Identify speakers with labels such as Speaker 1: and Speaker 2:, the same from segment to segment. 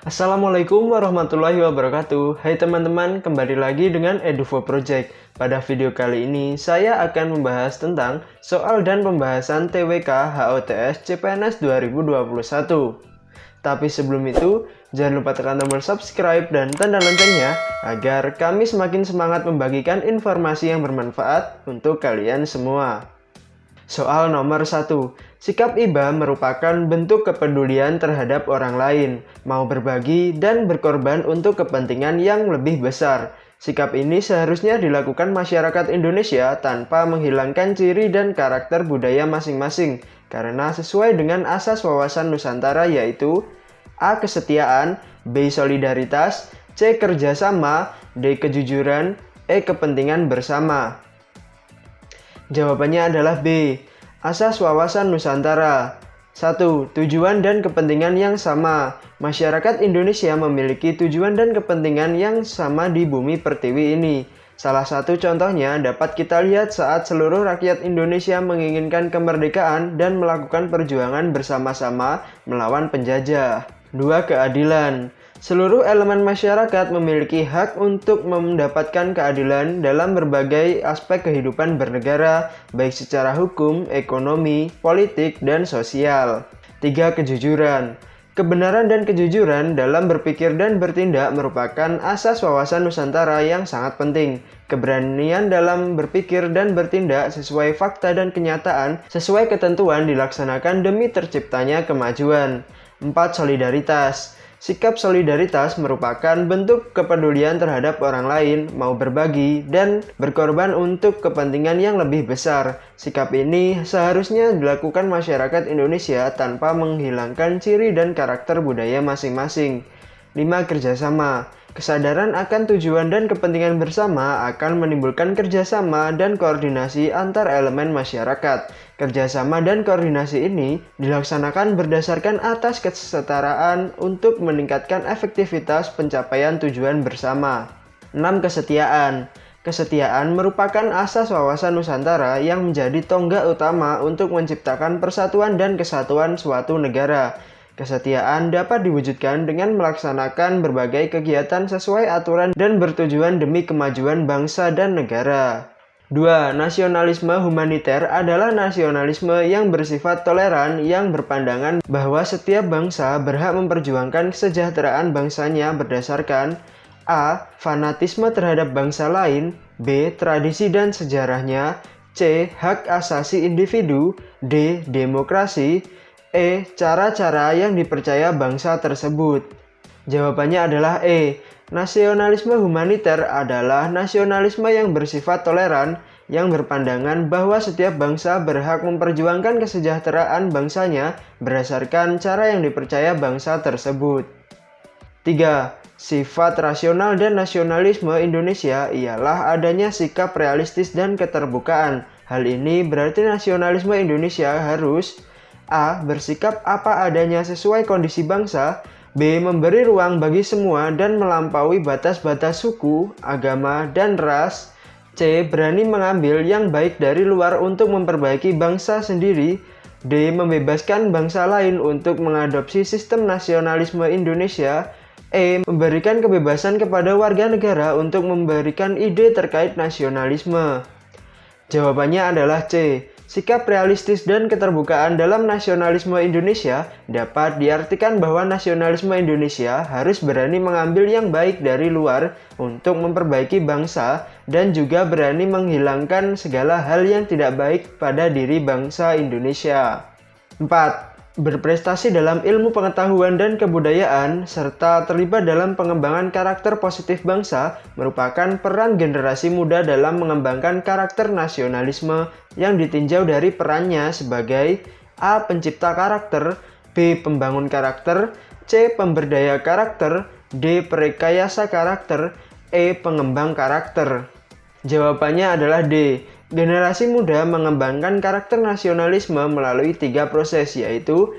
Speaker 1: Assalamualaikum warahmatullahi wabarakatuh. Hai teman-teman, kembali lagi dengan Eduvo Project. Pada video kali ini, saya akan membahas tentang soal dan pembahasan TWK HOTS CPNS 2021. Tapi sebelum itu, jangan lupa tekan tombol subscribe dan tanda loncengnya agar kami semakin semangat membagikan informasi yang bermanfaat untuk kalian semua. Soal nomor 1. Sikap iba merupakan bentuk kepedulian terhadap orang lain, mau berbagi dan berkorban untuk kepentingan yang lebih besar. Sikap ini seharusnya dilakukan masyarakat Indonesia tanpa menghilangkan ciri dan karakter budaya masing-masing, karena sesuai dengan asas wawasan Nusantara yaitu A. Kesetiaan, B. Solidaritas, C. Kerjasama, D. Kejujuran, E. Kepentingan bersama. Jawabannya adalah B. Asas wawasan Nusantara. 1. Tujuan dan kepentingan yang sama. Masyarakat Indonesia memiliki tujuan dan kepentingan yang sama di bumi pertiwi ini. Salah satu contohnya dapat kita lihat saat seluruh rakyat Indonesia menginginkan kemerdekaan dan melakukan perjuangan bersama-sama melawan penjajah. 2. Keadilan. Seluruh elemen masyarakat memiliki hak untuk mendapatkan keadilan dalam berbagai aspek kehidupan bernegara, baik secara hukum, ekonomi, politik, dan sosial. 3. Kejujuran. Kebenaran dan kejujuran dalam berpikir dan bertindak merupakan asas wawasan Nusantara yang sangat penting. Keberanian dalam berpikir dan bertindak sesuai fakta dan kenyataan, sesuai ketentuan dilaksanakan demi terciptanya kemajuan. 4. Solidaritas. Sikap solidaritas merupakan bentuk kepedulian terhadap orang lain, mau berbagi, dan berkorban untuk kepentingan yang lebih besar. Sikap ini seharusnya dilakukan masyarakat Indonesia tanpa menghilangkan ciri dan karakter budaya masing-masing. 5. Kerjasama. Kesadaran akan tujuan dan kepentingan bersama akan menimbulkan kerjasama dan koordinasi antar elemen masyarakat. Kerjasama dan koordinasi ini dilaksanakan berdasarkan atas kesetaraan untuk meningkatkan efektivitas pencapaian tujuan bersama. 6. Kesetiaan. Kesetiaan merupakan asas wawasan Nusantara yang menjadi tonggak utama untuk menciptakan persatuan dan kesatuan suatu negara. Kesetiaan dapat diwujudkan dengan melaksanakan berbagai kegiatan sesuai aturan dan bertujuan demi kemajuan bangsa dan negara. 2. Nasionalisme humaniter adalah nasionalisme yang bersifat toleran yang berpandangan bahwa setiap bangsa berhak memperjuangkan kesejahteraan bangsanya berdasarkan A. Fanatisme terhadap bangsa lain, B. Tradisi dan sejarahnya, C. Hak asasi individu, D. Demokrasi, E. Cara-cara yang dipercaya bangsa tersebut. Jawabannya adalah E. Nasionalisme humaniter adalah nasionalisme yang bersifat toleran, yang berpandangan bahwa setiap bangsa berhak memperjuangkan kesejahteraan bangsanya berdasarkan cara yang dipercaya bangsa tersebut. 3. Sifat rasional dan nasionalisme Indonesia ialah adanya sikap realistis dan keterbukaan. Hal ini berarti nasionalisme Indonesia harus A. Bersikap apa adanya sesuai kondisi bangsa, B. Memberi ruang bagi semua dan melampaui batas-batas suku, agama, dan ras, C. Berani mengambil yang baik dari luar untuk memperbaiki bangsa sendiri, D. Membebaskan bangsa lain untuk mengadopsi sistem nasionalisme Indonesia, E. Memberikan kebebasan kepada warga negara untuk memberikan ide terkait nasionalisme. Jawabannya adalah C. Sikap realistis dan keterbukaan dalam nasionalisme Indonesia dapat diartikan bahwa nasionalisme Indonesia harus berani mengambil yang baik dari luar untuk memperbaiki bangsa dan juga berani menghilangkan segala hal yang tidak baik pada diri bangsa Indonesia. 4. Berprestasi dalam ilmu pengetahuan dan kebudayaan serta terlibat dalam pengembangan karakter positif bangsa merupakan peran generasi muda dalam mengembangkan karakter nasionalisme yang ditinjau dari perannya sebagai A. Pencipta karakter, B. Pembangun karakter, C. Pemberdaya karakter, D. Perekayasa karakter, E. Pengembang karakter. Jawabannya adalah D. Generasi muda mengembangkan karakter nasionalisme melalui 3 proses, yaitu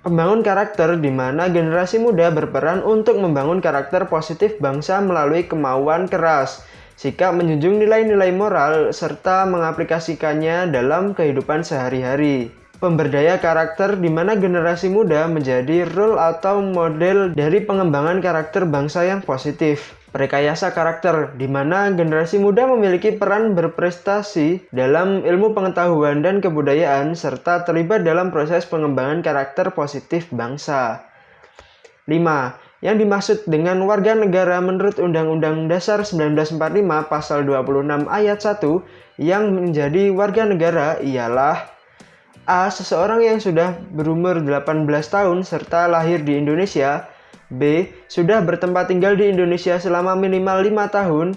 Speaker 1: Pembangun karakter, di mana generasi muda berperan untuk membangun karakter positif bangsa melalui kemauan keras, sikap menjunjung nilai-nilai moral, serta mengaplikasikannya dalam kehidupan sehari-hari. pemberdaya karakter di mana generasi muda menjadi role atau model dari pengembangan karakter bangsa yang positif. Rekayasa karakter, di mana generasi muda memiliki peran berprestasi dalam ilmu pengetahuan dan kebudayaan serta terlibat dalam proses pengembangan karakter positif bangsa. 5. Yang dimaksud dengan warga negara menurut Undang-Undang Dasar 1945 Pasal 26 Ayat 1 yang menjadi warga negara ialah A. Seseorang yang sudah berumur 18 tahun serta lahir di Indonesia. B. Sudah bertempat tinggal di Indonesia selama minimal 5 tahun.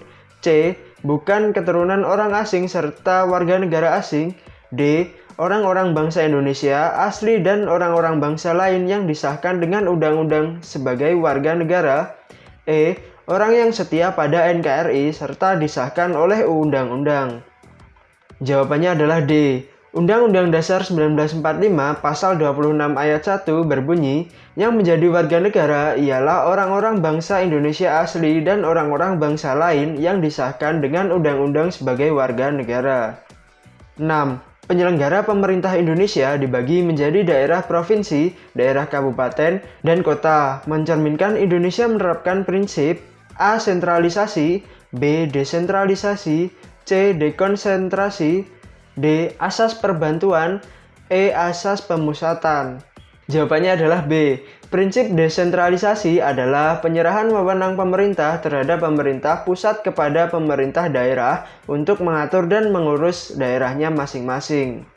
Speaker 1: C. Bukan keturunan orang asing serta warga negara asing. D. Orang-orang bangsa Indonesia asli dan orang-orang bangsa lain yang disahkan dengan undang-undang sebagai warga negara. E. Orang yang setia pada NKRI serta disahkan oleh undang-undang. Jawabannya adalah D. Undang-Undang Dasar 1945 Pasal 26 Ayat 1 berbunyi, yang menjadi warga negara ialah orang-orang bangsa Indonesia asli dan orang-orang bangsa lain yang disahkan dengan undang-undang sebagai warga negara. 6. Penyelenggara pemerintah Indonesia dibagi menjadi daerah provinsi, daerah kabupaten, dan kota, mencerminkan Indonesia menerapkan prinsip A. Sentralisasi, B. Desentralisasi, C. Dekonsentrasi, D. Asas perbantuan, E. Asas pemusatan. Jawabannya adalah B. Prinsip desentralisasi adalah penyerahan wewenang pemerintah terhadap pemerintah pusat kepada pemerintah daerah untuk mengatur dan mengurus daerahnya masing-masing.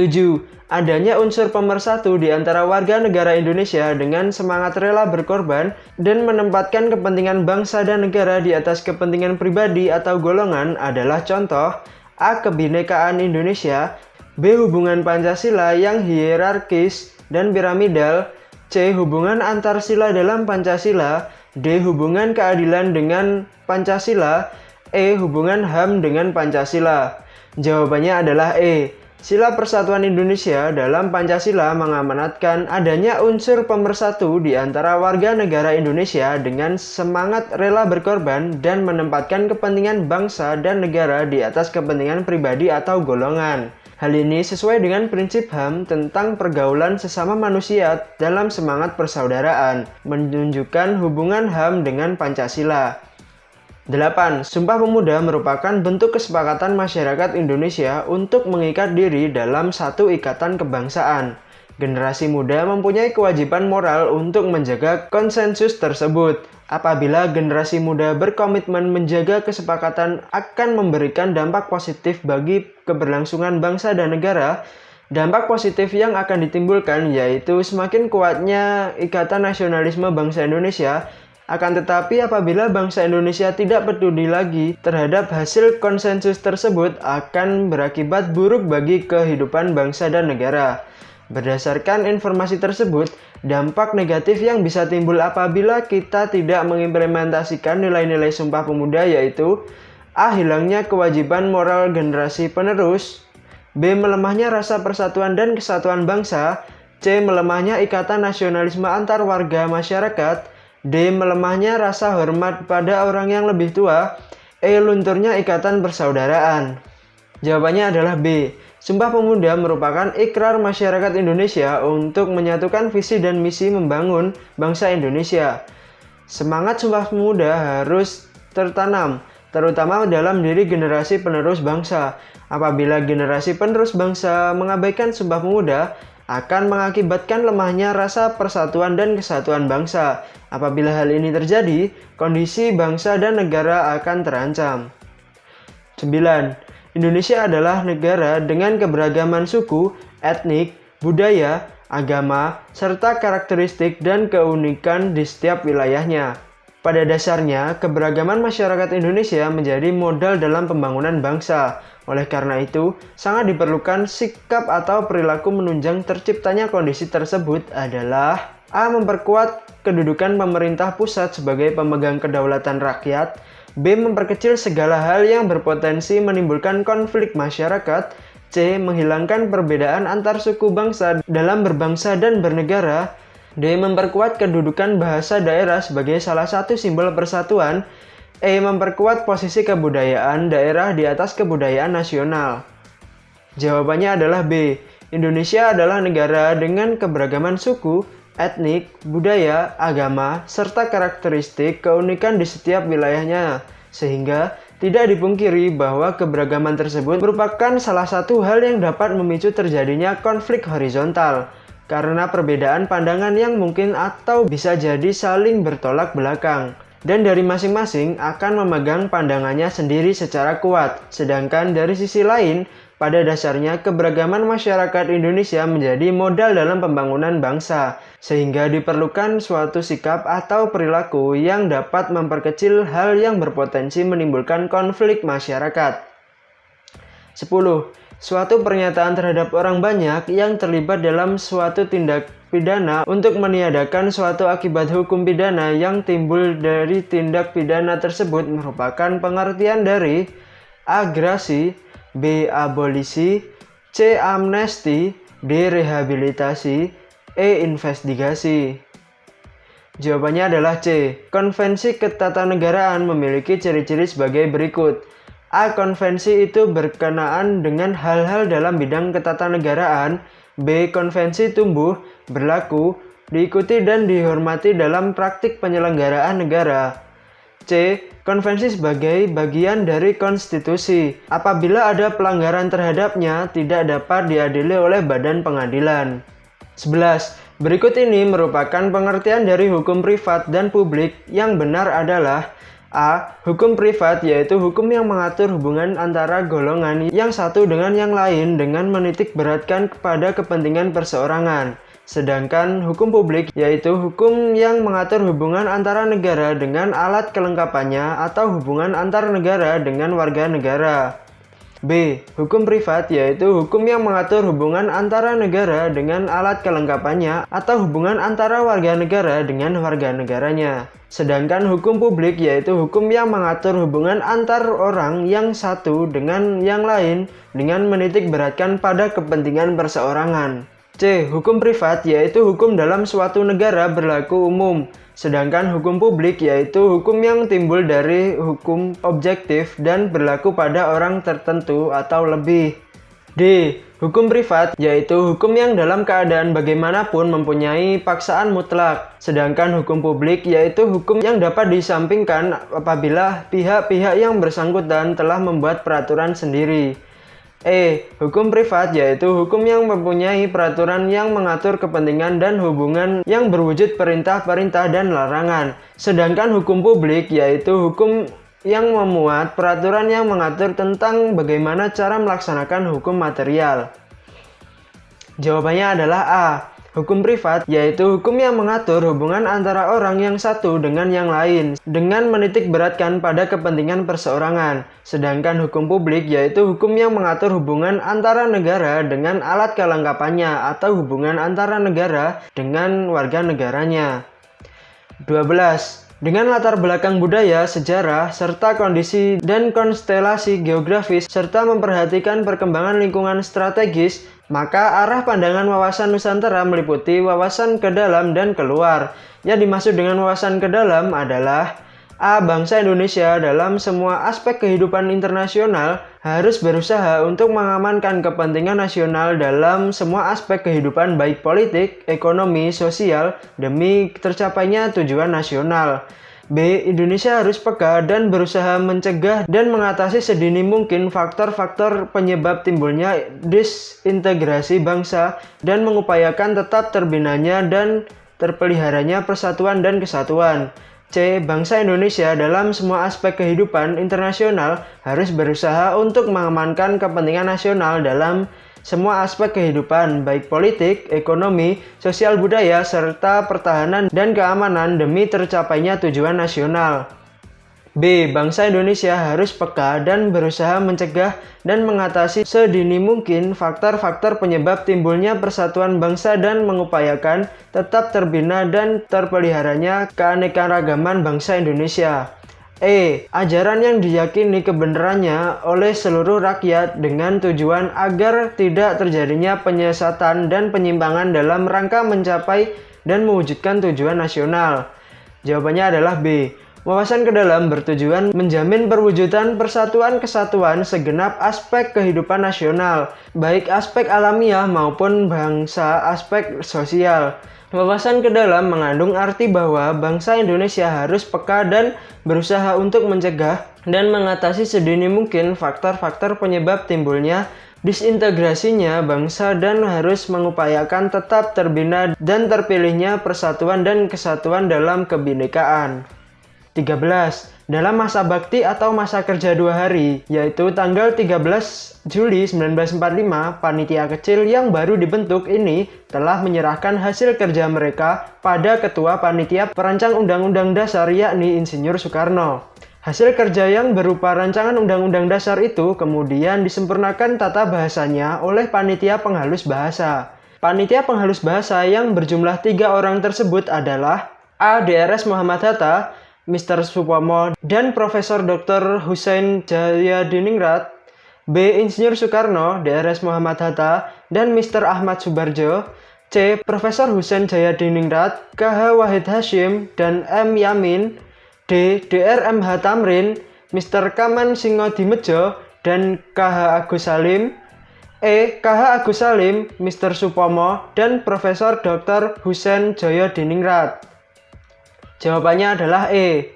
Speaker 1: 7. Adanya unsur pemersatu di antara warga negara Indonesia dengan semangat rela berkorban dan menempatkan kepentingan bangsa dan negara di atas kepentingan pribadi atau golongan adalah contoh A. Kebinekaan Indonesia, B. Hubungan Pancasila yang hierarkis dan piramidal, C. Hubungan antar sila dalam Pancasila, D. Hubungan keadilan dengan Pancasila, E. Hubungan HAM dengan Pancasila. Jawabannya adalah E. Sila Persatuan Indonesia dalam Pancasila mengamanatkan adanya unsur pemersatu di antara warga negara Indonesia dengan semangat rela berkorban dan menempatkan kepentingan bangsa dan negara di atas kepentingan pribadi atau golongan. Hal ini sesuai dengan prinsip HAM tentang pergaulan sesama manusia dalam semangat persaudaraan, menunjukkan hubungan HAM dengan Pancasila. 8. Sumpah Pemuda merupakan bentuk kesepakatan masyarakat Indonesia untuk mengikat diri dalam satu ikatan kebangsaan. Generasi muda mempunyai kewajiban moral untuk menjaga konsensus tersebut. Apabila generasi muda berkomitmen menjaga kesepakatan akan memberikan dampak positif bagi keberlangsungan bangsa dan negara. Dampak positif yang akan ditimbulkan yaitu semakin kuatnya ikatan nasionalisme bangsa Indonesia. Akan tetapi apabila bangsa Indonesia tidak peduli lagi terhadap hasil konsensus tersebut akan berakibat buruk bagi kehidupan bangsa dan negara. Berdasarkan informasi tersebut, dampak negatif yang bisa timbul apabila kita tidak mengimplementasikan nilai-nilai Sumpah Pemuda yaitu A. Hilangnya kewajiban moral generasi penerus, B. Melemahnya rasa persatuan dan kesatuan bangsa, C. Melemahnya ikatan nasionalisme antar warga masyarakat, D. Melemahnya rasa hormat pada orang yang lebih tua, E. Lunturnya ikatan persaudaraan. Jawabannya adalah B. Sumpah Pemuda merupakan ikrar masyarakat Indonesia untuk menyatukan visi dan misi membangun bangsa Indonesia. Semangat Sumpah Pemuda harus tertanam, terutama dalam diri generasi penerus bangsa. Apabila generasi penerus bangsa mengabaikan Sumpah Pemuda, akan mengakibatkan lemahnya rasa persatuan dan kesatuan bangsa. Apabila hal ini terjadi, kondisi bangsa dan negara akan terancam. 9. Indonesia adalah negara dengan keberagaman suku, etnik, budaya, agama, serta karakteristik dan keunikan di setiap wilayahnya. Pada dasarnya, keberagaman masyarakat Indonesia menjadi modal dalam pembangunan bangsa. Oleh karena itu, sangat diperlukan sikap atau perilaku menunjang terciptanya kondisi tersebut adalah A. Memperkuat kedudukan pemerintah pusat sebagai pemegang kedaulatan rakyat, B. Memperkecil segala hal yang berpotensi menimbulkan konflik masyarakat, C. Menghilangkan perbedaan antar suku bangsa dalam berbangsa dan bernegara, D. Memperkuat kedudukan bahasa daerah sebagai salah satu simbol persatuan, E. Memperkuat posisi kebudayaan daerah di atas kebudayaan nasional. Jawabannya adalah B. Indonesia adalah negara dengan keberagaman suku, etnik, budaya, agama, serta karakteristik keunikan di setiap wilayahnya, sehingga tidak dipungkiri bahwa keberagaman tersebut merupakan salah satu hal yang dapat memicu terjadinya konflik horizontal, karena perbedaan pandangan yang mungkin atau bisa jadi saling bertolak belakang. Dan dari masing-masing akan memegang pandangannya sendiri secara kuat, sedangkan dari sisi lain, pada dasarnya keberagaman masyarakat Indonesia menjadi modal dalam pembangunan bangsa, sehingga diperlukan suatu sikap atau perilaku yang dapat memperkecil hal yang berpotensi menimbulkan konflik masyarakat. 10. Suatu pernyataan terhadap orang banyak yang terlibat dalam suatu tindak pidana untuk meniadakan suatu akibat hukum pidana yang timbul dari tindak pidana tersebut merupakan pengertian dari A. Gerasi, B. Abolisi, C. Amnesti, D. Rehabilitasi, E. Investigasi. Jawabannya adalah C. Konvensi Ketatanegaraan memiliki ciri-ciri sebagai berikut. A. Konvensi itu berkenaan dengan hal-hal dalam bidang ketatanegaraan. B. Konvensi tumbuh, berlaku, diikuti dan dihormati dalam praktik penyelenggaraan negara. C. Konvensi sebagai bagian dari konstitusi. Apabila ada pelanggaran terhadapnya, tidak dapat diadili oleh badan pengadilan. 11. Berikut ini merupakan pengertian dari hukum privat dan publik. Yang benar adalah A. Hukum privat yaitu hukum yang mengatur hubungan antara golongan yang satu dengan yang lain dengan menitik beratkan kepada kepentingan perseorangan. Sedangkan hukum publik yaitu hukum yang mengatur hubungan antara negara dengan alat kelengkapannya atau hubungan antar negara dengan warga negara. B. Hukum privat yaitu hukum yang mengatur hubungan antara negara dengan alat kelengkapannya atau hubungan antara warga negara dengan warga negaranya. Sedangkan hukum publik yaitu hukum yang mengatur hubungan antar orang yang satu dengan yang lain dengan menitik beratkan pada kepentingan perseorangan. C. Hukum privat yaitu hukum dalam suatu negara berlaku umum. Sedangkan hukum publik yaitu hukum yang timbul dari hukum objektif dan berlaku pada orang tertentu atau lebih. D. Hukum privat yaitu hukum yang dalam keadaan bagaimanapun mempunyai paksaan mutlak. Sedangkan hukum publik yaitu hukum yang dapat disampingkan apabila pihak-pihak yang bersangkutan telah membuat peraturan sendiri. E. Hukum privat yaitu hukum yang mempunyai peraturan yang mengatur kepentingan dan hubungan yang berwujud perintah-perintah dan larangan. Sedangkan hukum publik yaitu hukum yang memuat peraturan yang mengatur tentang bagaimana cara melaksanakan hukum material. Jawabannya adalah A. Hukum privat yaitu hukum yang mengatur hubungan antara orang yang satu dengan yang lain dengan menitik beratkan pada kepentingan perseorangan. Sedangkan hukum publik yaitu hukum yang mengatur hubungan antara negara dengan alat kelengkapannya atau hubungan antara negara dengan warga negaranya. 12. Dengan latar belakang budaya, sejarah, serta kondisi dan konstelasi geografis, serta memperhatikan perkembangan lingkungan strategis, maka arah pandangan wawasan Nusantara meliputi wawasan ke dalam dan keluar. Yang dimaksud dengan wawasan ke dalam adalah A. Bangsa Indonesia dalam semua aspek kehidupan internasional harus berusaha untuk mengamankan kepentingan nasional dalam semua aspek kehidupan baik politik, ekonomi, sosial demi tercapainya tujuan nasional. B. Indonesia harus peka dan berusaha mencegah dan mengatasi sedini mungkin faktor-faktor penyebab timbulnya disintegrasi bangsa dan mengupayakan tetap terbinanya dan terpeliharanya persatuan dan kesatuan. C. Bangsa Indonesia dalam semua aspek kehidupan internasional harus berusaha untuk mengamankan kepentingan nasional dalam semua aspek kehidupan, baik politik, ekonomi, sosial budaya, serta pertahanan dan keamanan demi tercapainya tujuan nasional. B. Bangsa Indonesia harus peka dan berusaha mencegah dan mengatasi sedini mungkin faktor-faktor penyebab timbulnya persatuan bangsa dan mengupayakan tetap terbina dan terpeliharanya keanekaragaman bangsa Indonesia. E. Ajaran yang diyakini kebenarannya oleh seluruh rakyat dengan tujuan agar tidak terjadinya penyesatan dan penyimpangan dalam rangka mencapai dan mewujudkan tujuan nasional. Jawabannya adalah B. Wawasan kedalam bertujuan menjamin perwujudan persatuan kesatuan segenap aspek kehidupan nasional, baik aspek alamiah maupun bangsa aspek sosial. Wawasan kedalam mengandung arti bahwa bangsa Indonesia harus peka dan berusaha untuk mencegah dan mengatasi sedini mungkin faktor-faktor penyebab timbulnya disintegrasinya bangsa dan harus mengupayakan tetap terbina dan terpilihnya persatuan dan kesatuan dalam kebinekaan. 13. Dalam masa bakti atau masa kerja 2 hari, yaitu tanggal 13 Juli 1945, panitia kecil yang baru dibentuk ini telah menyerahkan hasil kerja mereka pada Ketua Panitia Perancang Undang-Undang Dasar yakni Insinyur Soekarno. Hasil kerja yang berupa rancangan Undang-Undang Dasar itu kemudian disempurnakan tata bahasanya oleh Panitia Penghalus Bahasa. Panitia Penghalus Bahasa yang berjumlah 3 orang tersebut adalah A. Drs. Muhammad Hatta, Mr. Supomo, dan Profesor Dr. Hussein Jayadiningrat, B. Insinyur Soekarno, Drs. Muhammad Hatta, dan Mr. Ahmad Subarjo, C. Profesor Hussein Jayadiningrat, K.H. Wahid Hashim, dan M. Yamin, D. Dr. M.H. Tamrin, Mr. Kaman Singodimedjo, dan K.H. Agus Salim, E. K.H. Agus Salim, Mr. Supomo, dan Profesor Dr. Hussein Jayadiningrat. Jawabannya adalah E.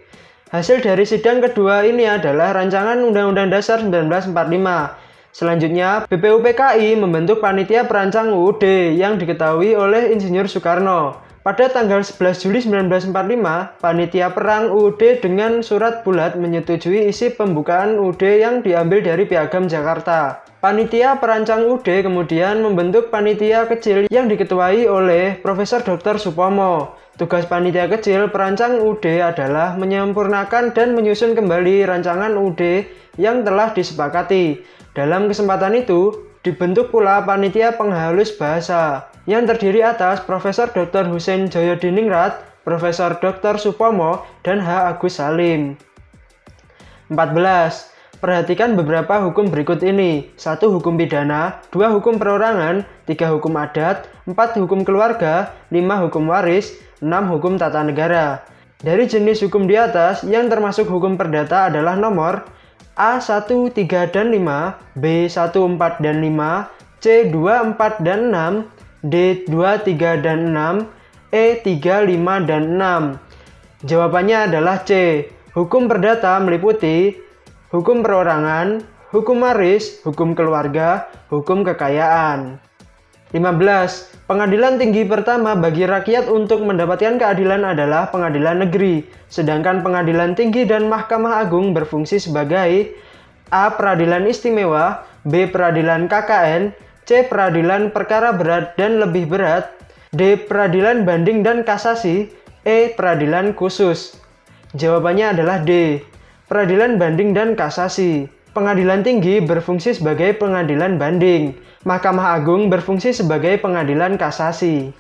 Speaker 1: Hasil dari sidang kedua ini adalah rancangan Undang-Undang Dasar 1945. Selanjutnya, BPUPKI membentuk Panitia Perancang UUD yang diketahui oleh Insinyur Soekarno. Pada tanggal 11 Juli 1945, Panitia Perang UUD dengan surat bulat menyetujui isi pembukaan UUD yang diambil dari Piagam Jakarta. Panitia Perancang UUD kemudian membentuk Panitia Kecil yang diketuai oleh Profesor Dr. Supomo. Tugas Panitia Kecil Perancang UUD adalah menyempurnakan dan menyusun kembali rancangan UUD yang telah disepakati. Dalam kesempatan itu, dibentuk pula Panitia Penghalus Bahasa yang terdiri atas Profesor Dr. Hussein Jayadiningrat, Profesor Dr. Supomo, dan H. Agus Salim. 14. Perhatikan beberapa hukum berikut ini. 1. Hukum pidana, 2. Hukum perorangan, 3. Hukum adat, 4. Hukum keluarga, 5. Hukum waris, 6. Hukum tata negara. Dari jenis hukum di atas, yang termasuk hukum perdata adalah nomor A. 1, 3, dan 5, B. 1, 4, dan 5, C. 2, 4, dan 6, D. 2, 3, dan 6, E. 3, 5, dan 6. Jawabannya adalah C. Hukum perdata meliputi hukum perorangan, hukum waris, hukum keluarga, hukum kekayaan. 15. Pengadilan tinggi pertama bagi rakyat untuk mendapatkan keadilan adalah pengadilan negeri, sedangkan pengadilan tinggi dan Mahkamah Agung berfungsi sebagai A. Peradilan istimewa, B. Peradilan KKN, C. Peradilan perkara berat dan lebih berat, D. Peradilan banding dan kasasi, E. Peradilan khusus. Jawabannya adalah D. Peradilan banding dan kasasi. Pengadilan tinggi berfungsi sebagai pengadilan banding. Mahkamah Agung berfungsi sebagai pengadilan kasasi.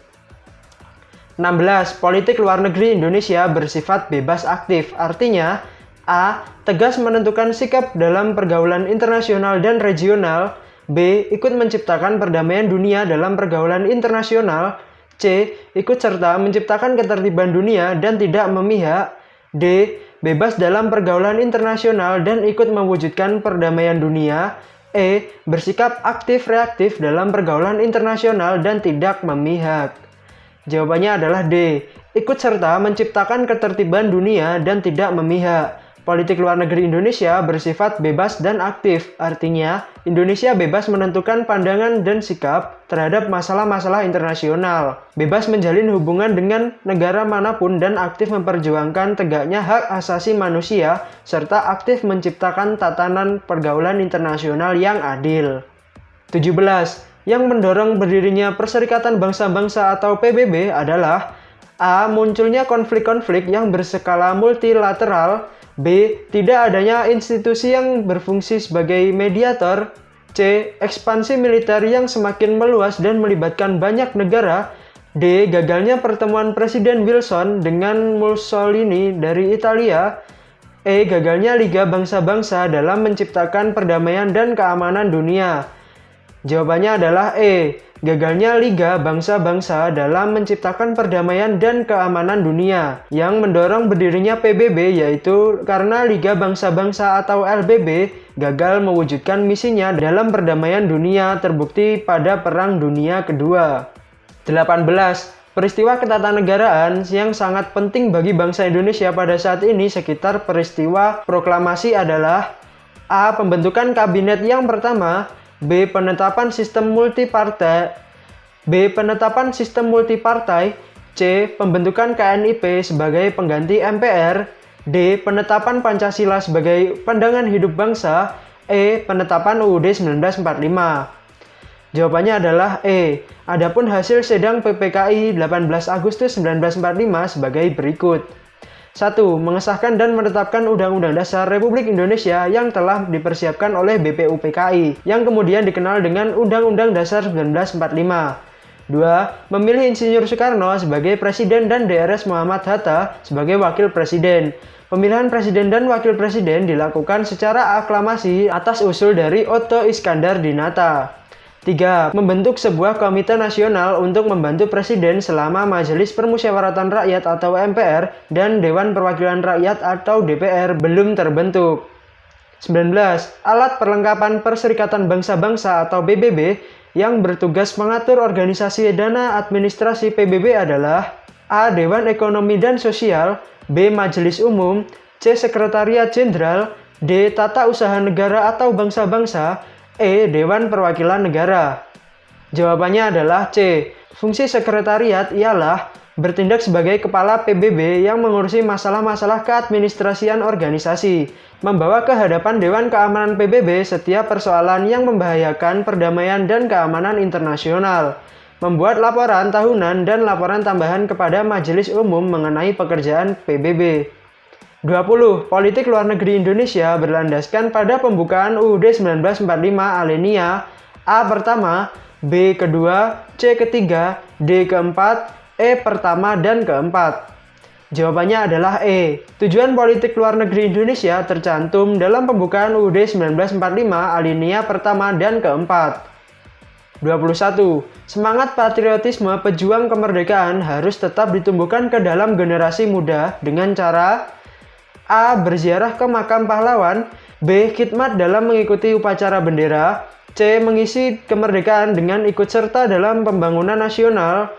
Speaker 1: 16. Politik luar negeri Indonesia bersifat bebas aktif. Artinya, A. Tegas menentukan sikap dalam pergaulan internasional dan regional. B. Ikut menciptakan perdamaian dunia dalam pergaulan internasional. C. Ikut serta menciptakan ketertiban dunia dan tidak memihak. D. Bebas dalam pergaulan internasional dan ikut mewujudkan perdamaian dunia. E. Bersikap aktif-reaktif dalam pergaulan internasional dan tidak memihak. Jawabannya adalah D. Ikut serta menciptakan ketertiban dunia dan tidak memihak. Politik luar negeri Indonesia bersifat bebas dan aktif. Artinya, Indonesia bebas menentukan pandangan dan sikap terhadap masalah-masalah internasional, bebas menjalin hubungan dengan negara manapun dan aktif memperjuangkan tegaknya hak asasi manusia, serta aktif menciptakan tatanan pergaulan internasional yang adil. 17. Yang mendorong berdirinya Perserikatan Bangsa-Bangsa atau PBB adalah A. Munculnya konflik-konflik yang berskala multilateral, B. Tidak adanya institusi yang berfungsi sebagai mediator, C. Ekspansi militer yang semakin meluas dan melibatkan banyak negara, D. Gagalnya pertemuan Presiden Wilson dengan Mussolini dari Italia, E. Gagalnya Liga Bangsa-Bangsa dalam menciptakan perdamaian dan keamanan dunia. Jawabannya adalah E. Gagalnya Liga Bangsa-Bangsa dalam menciptakan perdamaian dan keamanan dunia. Yang mendorong berdirinya PBB yaitu karena Liga Bangsa-Bangsa atau LBB gagal mewujudkan misinya dalam perdamaian dunia terbukti pada Perang Dunia Kedua. 18. Peristiwa ketatanegaraan yang sangat penting bagi bangsa Indonesia pada saat ini sekitar peristiwa proklamasi adalah A. Pembentukan kabinet yang pertama, B. Penetapan sistem multipartai, C. Pembentukan KNIP sebagai pengganti MPR, D. Penetapan Pancasila sebagai pandangan hidup bangsa, E. Penetapan UUD 1945. Jawabannya adalah E. Adapun hasil sidang PPKI 18 Agustus 1945 sebagai berikut. 1. Mengesahkan dan menetapkan Undang-Undang Dasar Republik Indonesia yang telah dipersiapkan oleh BPUPKI, yang kemudian dikenal dengan Undang-Undang Dasar 1945. 2. Memilih Insinyur Soekarno sebagai Presiden dan DRS Muhammad Hatta sebagai Wakil Presiden. Pemilihan Presiden dan Wakil Presiden dilakukan secara aklamasi atas usul dari Otto Iskandar Dinata. 3. Membentuk sebuah komite nasional untuk membantu Presiden selama Majelis Permusyawaratan Rakyat atau MPR dan Dewan Perwakilan Rakyat atau DPR belum terbentuk. 19. Alat perlengkapan Perserikatan Bangsa-Bangsa atau PBB yang bertugas mengatur organisasi dana administrasi PBB adalah A. Dewan Ekonomi dan Sosial, B. Majelis Umum, C. Sekretariat Jenderal, D. Tata Usaha Negara atau Bangsa-Bangsa, E. Dewan Perwakilan Negara. Jawabannya adalah C. Fungsi sekretariat ialah bertindak sebagai kepala PBB yang mengurusi masalah-masalah keadministrasian organisasi, membawa ke hadapan Dewan Keamanan PBB setiap persoalan yang membahayakan perdamaian dan keamanan internasional, membuat laporan tahunan dan laporan tambahan kepada Majelis Umum mengenai pekerjaan PBB. 20. Politik luar negeri Indonesia berlandaskan pada pembukaan UUD 1945 alinea A pertama, B kedua, C ketiga, D keempat, E pertama dan keempat. Jawabannya adalah E. Tujuan politik luar negeri Indonesia tercantum dalam pembukaan UUD 1945 alinea pertama dan keempat. 21. Semangat patriotisme pejuang kemerdekaan harus tetap ditumbuhkan ke dalam generasi muda dengan cara A. Berziarah ke makam pahlawan, B. Khidmat dalam mengikuti upacara bendera, C. Mengisi kemerdekaan dengan ikut serta dalam pembangunan nasional,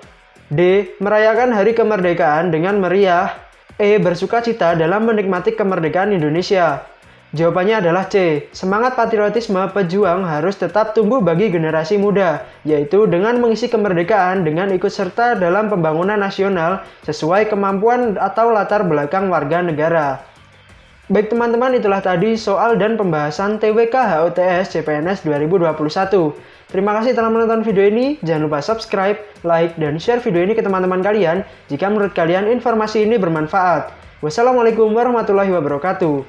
Speaker 1: D. Merayakan hari kemerdekaan dengan meriah, E. Bersukacita dalam menikmati kemerdekaan Indonesia. Jawabannya adalah C. Semangat patriotisme pejuang harus tetap tumbuh bagi generasi muda, yaitu dengan mengisi kemerdekaan dengan ikut serta dalam pembangunan nasional sesuai kemampuan atau latar belakang warga negara. Baik teman-teman, itulah tadi soal dan pembahasan TWK HUTS CPNS 2021. Terima kasih telah menonton video ini. Jangan lupa subscribe, like, dan share video ini ke teman-teman kalian jika menurut kalian informasi ini bermanfaat. Wassalamualaikum warahmatullahi wabarakatuh.